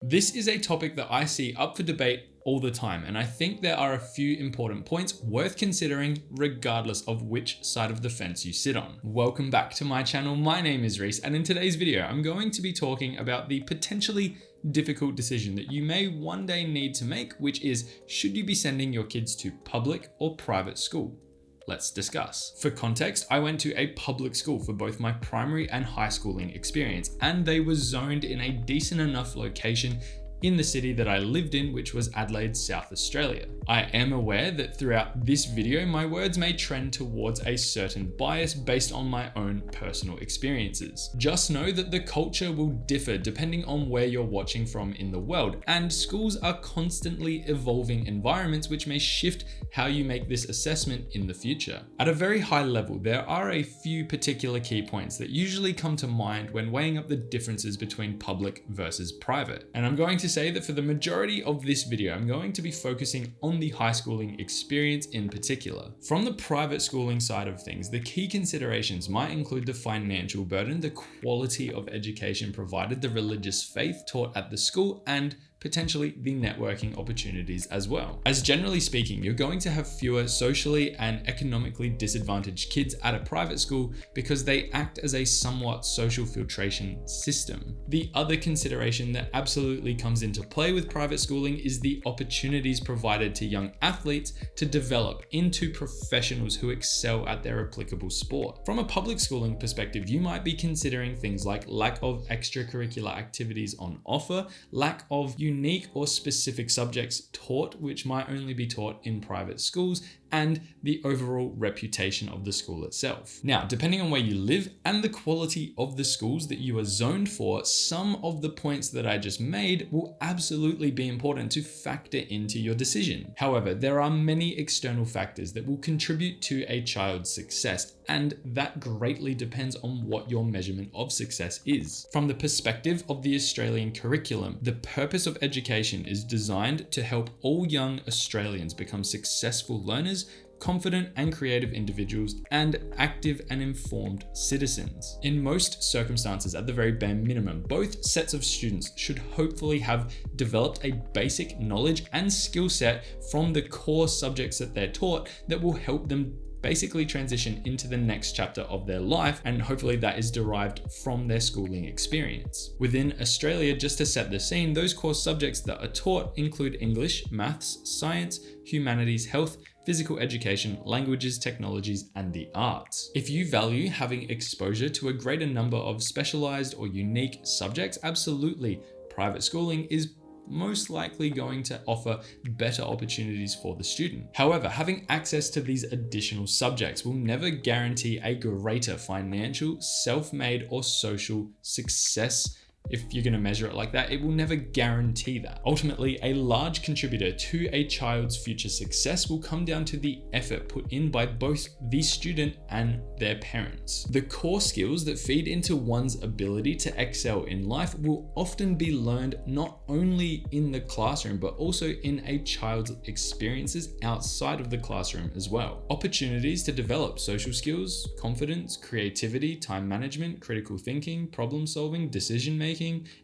This is a topic that I see up for debate all the time, and I think there are a few important points worth considering regardless of which side of the fence you sit on. Welcome back to my channel. My name is Reese, and in today's video, I'm going to be talking about the potentially difficult decision that you may one day need to make, which is, should you be sending your kids to public or private school? Let's discuss. For context, I went to a public school for both my primary and high schooling experience, and they were zoned in a decent enough location in the city that I lived in, which was Adelaide, South Australia. I am aware that throughout this video, my words may trend towards a certain bias based on my own personal experiences. Just know that the culture will differ depending on where you're watching from in the world, and schools are constantly evolving environments which may shift how you make this assessment in the future. At a very high level, there are a few particular key points that usually come to mind when weighing up the differences between public versus private. And I'm going to say that for the majority of this video, I'm going to be focusing on the high schooling experience in particular. From the private schooling side of things, the key considerations might include the financial burden, the quality of education provided, the religious faith taught at the school, and potentially the networking opportunities as well. As generally speaking, you're going to have fewer socially and economically disadvantaged kids at a private school because they act as a somewhat social filtration system. The other consideration that absolutely comes into play with private schooling is the opportunities provided to young athletes to develop into professionals who excel at their applicable sport. From a public schooling perspective, you might be considering things like lack of extracurricular activities on offer, lack of unique or specific subjects taught, which might only be taught in private schools, and the overall reputation of the school itself. Now, depending on where you live and the quality of the schools that you are zoned for, some of the points that I just made will absolutely be important to factor into your decision. However, there are many external factors that will contribute to a child's success, and that greatly depends on what your measurement of success is. From the perspective of the Australian curriculum, the purpose of education is designed to help all young Australians become successful learners, confident and creative individuals, and active and informed citizens. In most circumstances, at the very bare minimum, both sets of students should hopefully have developed a basic knowledge and skill set from the core subjects that they're taught that will help them basically transition into the next chapter of their life, and hopefully that is derived from their schooling experience. Within Australia, just to set the scene, those core subjects that are taught include English, maths, science, humanities, health, physical education, languages, technologies, and the arts. If you value having exposure to a greater number of specialized or unique subjects, absolutely, private schooling is most likely going to offer better opportunities for the student. However, having access to these additional subjects will never guarantee a greater financial, self-made, or social success. If you're going to measure it like that, it will never guarantee that. Ultimately, a large contributor to a child's future success will come down to the effort put in by both the student and their parents. The core skills that feed into one's ability to excel in life will often be learned not only in the classroom, but also in a child's experiences outside of the classroom as well. Opportunities to develop social skills, confidence, creativity, time management, critical thinking, problem solving, decision making,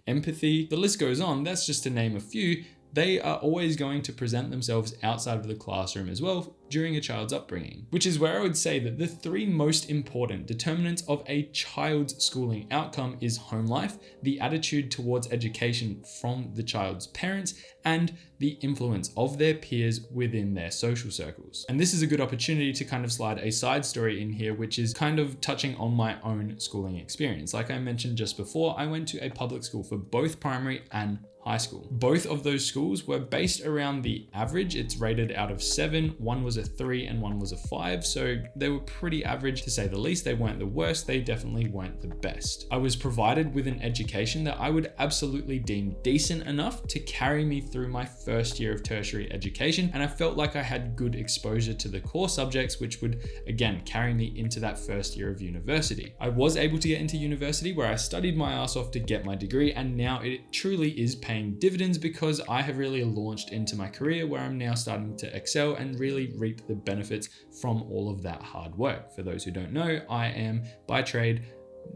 empathy, the list goes on. That's just to name a few. They are always going to present themselves outside of the classroom as well during a child's upbringing, which is where I would say that the three most important determinants of a child's schooling outcome is home life, the attitude towards education from the child's parents, and the influence of their peers within their social circles. And this is a good opportunity to kind of slide a side story in here, which is kind of touching on my own schooling experience. Like I mentioned just before, I went to a public school for both primary and high school. Both of those schools were based around the average. It's rated out of 7. One was a 3 and one was a 5. So they were pretty average to say the least. They weren't the worst. They definitely weren't the best. I was provided with an education that I would absolutely deem decent enough to carry me through my first year of tertiary education. And I felt like I had good exposure to the core subjects, which would again carry me into that first year of university. I was able to get into university where I studied my ass off to get my degree. And now it truly is paying dividends because I have really launched into my career where I'm now starting to excel and really reap the benefits from all of that hard work. For those who don't know, I am by trade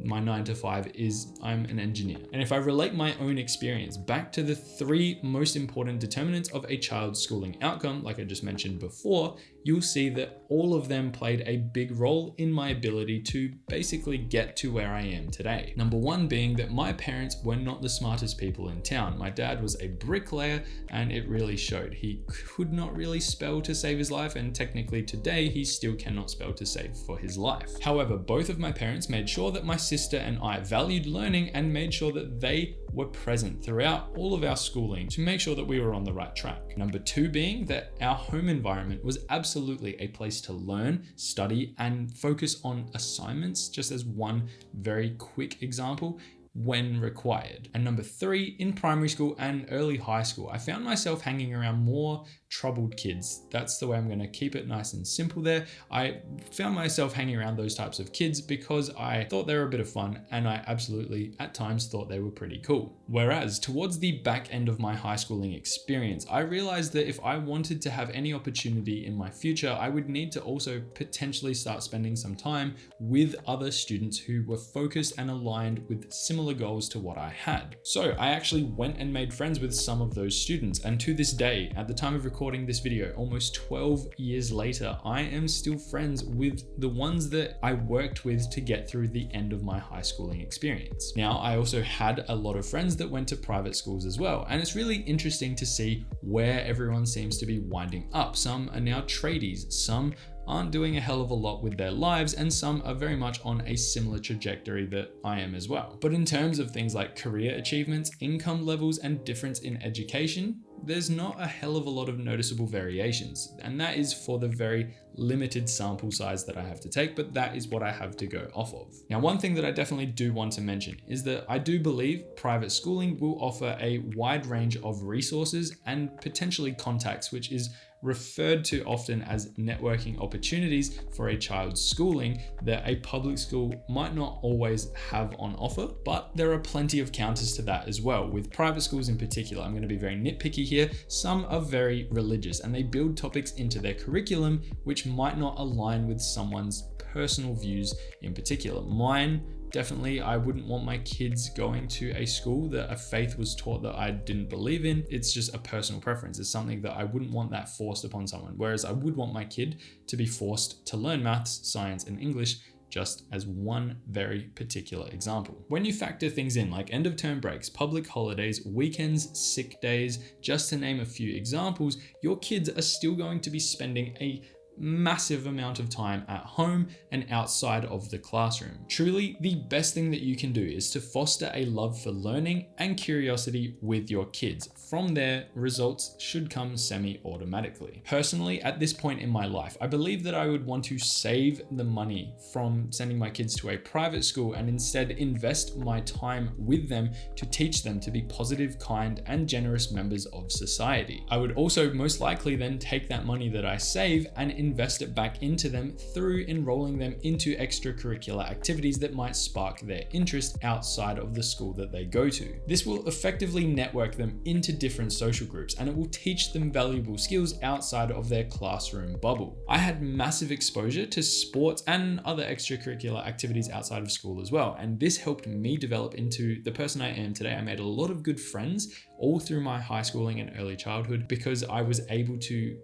my 9 to 5 is I'm an engineer. And if I relate my own experience back to the 3 most important determinants of a child's schooling outcome, like I just mentioned before, you'll see that all of them played a big role in my ability to basically get to where I am today. Number 1 being that my parents were not the smartest people in town. My dad was a bricklayer, and it really showed. He could not really spell to save his life, and technically today he still cannot spell to save for his life. However, both of my parents made sure that my sister and I valued learning and made sure that they were present throughout all of our schooling to make sure that we were on the right track. Number 2 being that our home environment was absolutely a place to learn, study, and focus on assignments, just as one very quick example, when required. And number 3, in primary school and early high school, I found myself hanging around more troubled kids. That's the way I'm going to keep it nice and simple there. I found myself hanging around those types of kids because I thought they were a bit of fun, and I absolutely at times thought they were pretty cool. Whereas towards the back end of my high schooling experience, I realized that if I wanted to have any opportunity in my future, I would need to also potentially start spending some time with other students who were focused and aligned with similar goals to what I had. So I actually went and made friends with some of those students, and to this day, at the time of recording this video, almost 12 years later, I am still friends with the ones that I worked with to get through the end of my high schooling experience. Now, I also had a lot of friends that went to private schools as well, and it's really interesting to see where everyone seems to be winding up. Some are now tradies, some aren't doing a hell of a lot with their lives, and some are very much on a similar trajectory that I am as well. But in terms of things like career achievements, income levels, and difference in education, there's not a hell of a lot of noticeable variations, and that is for the very limited sample size that I have to take, but that is what I have to go off of. Now, one thing that I definitely do want to mention is that I do believe private schooling will offer a wide range of resources and potentially contacts, which is referred to often as networking opportunities for a child's schooling that a public school might not always have on offer, but there are plenty of counters to that as well. With private schools in particular, I'm going to be very nitpicky here. Some are very religious and they build topics into their curriculum which might not align with someone's personal views in particular. Mine, definitely, I wouldn't want my kids going to a school that a faith was taught that I didn't believe in. It's just a personal preference. It's something that I wouldn't want that forced upon someone. Whereas I would want my kid to be forced to learn maths, science, and English, just as one very particular example. When you factor things in like end of term breaks, public holidays, weekends, sick days, just to name a few examples, your kids are still going to be spending a massive amount of time at home and outside of the classroom. Truly, the best thing that you can do is to foster a love for learning and curiosity with your kids. From there, results should come semi-automatically. Personally, at this point in my life, I believe that I would want to save the money from sending my kids to a private school and instead invest my time with them to teach them to be positive, kind, and generous members of society. I would also most likely then take that money that I save and invest it back into them through enrolling them into extracurricular activities that might spark their interest outside of the school that they go to. This will effectively network them into different social groups, and it will teach them valuable skills outside of their classroom bubble. I had massive exposure to sports and other extracurricular activities outside of school as well, and this helped me develop into the person I am today. I made a lot of good friends all through my high schooling and early childhood because I was able to,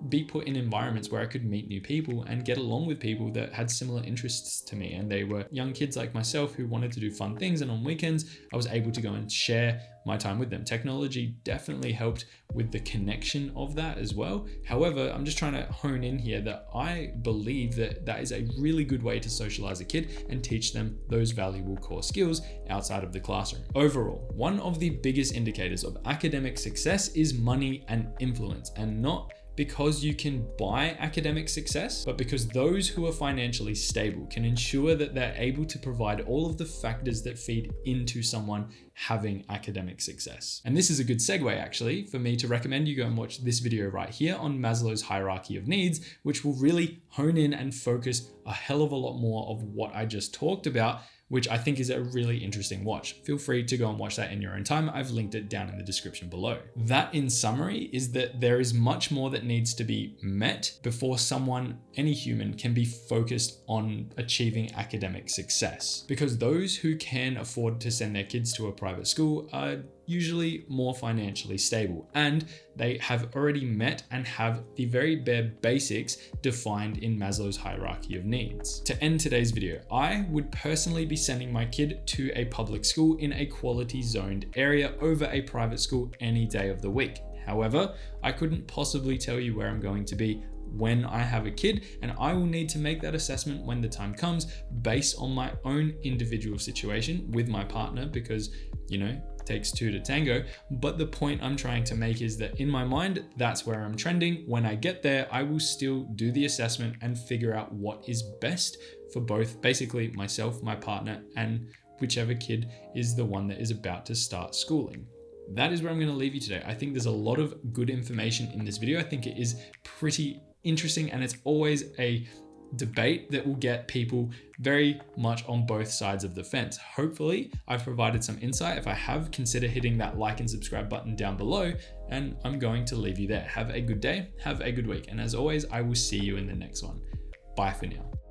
be put in environments where I could meet new people and get along with people that had similar interests to me. And they were young kids like myself who wanted to do fun things. And on weekends, I was able to go and share my time with them. Technology definitely helped with the connection of that as well. However, I'm just trying to hone in here that I believe that that is a really good way to socialize a kid and teach them those valuable core skills outside of the classroom. Overall, one of the biggest indicators of academic success is money and influence, and not because you can buy academic success, but because those who are financially stable can ensure that they're able to provide all of the factors that feed into someone having academic success. And this is a good segue actually for me to recommend you go and watch this video right here on Maslow's hierarchy of needs, which will really hone in and focus a hell of a lot more of what I just talked about which I think is a really interesting watch. Feel free to go and watch that in your own time. I've linked it down in the description below. That, in summary, is that there is much more that needs to be met before someone, any human, can be focused on achieving academic success. Because those who can afford to send their kids to a private school are usually more financially stable, and they have already met and have the very bare basics defined in Maslow's hierarchy of needs. To end today's video, I would personally be sending my kid to a public school in a quality zoned area over a private school any day of the week. However, I couldn't possibly tell you where I'm going to be when I have a kid, and I will need to make that assessment when the time comes based on my own individual situation with my partner, because, you know, it takes two to tango. But the point I'm trying to make is that in my mind, that's where I'm trending. When I get there, I will still do the assessment and figure out what is best for both, basically myself, my partner, and whichever kid is the one that is about to start schooling. That is where I'm going to leave you today. I think there's a lot of good information in this video. I think it is pretty interesting, and it's always a debate that will get people very much on both sides of the fence. Hopefully I've provided some insight. If I have, consider hitting that like and subscribe button down below, and I'm going to leave you there. Have a good day, have a good week, and as always, I will see you in the next one. Bye for now.